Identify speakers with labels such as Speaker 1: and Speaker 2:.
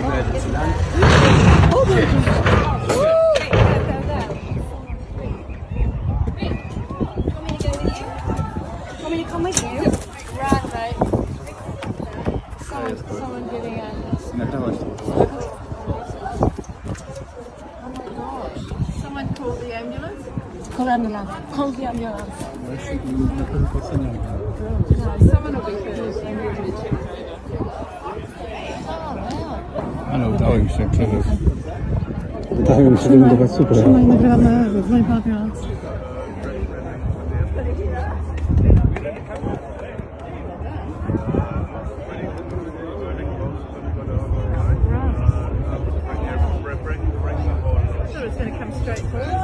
Speaker 1: emergency land.
Speaker 2: Want me to come with you? Right, mate. Someone getting out.
Speaker 1: Na dawaj.
Speaker 2: Oh my gosh. Someone called the ambulance? Call ambulance. Call the ambulance.
Speaker 1: Na pewno doceniam.
Speaker 2: No, someone will be hurt.
Speaker 1: Ale udało mi się przeżyć. Udało mi się wylądować super.
Speaker 2: Nagramy, dzwoń po ambulans. I thought it was going to come straight forward.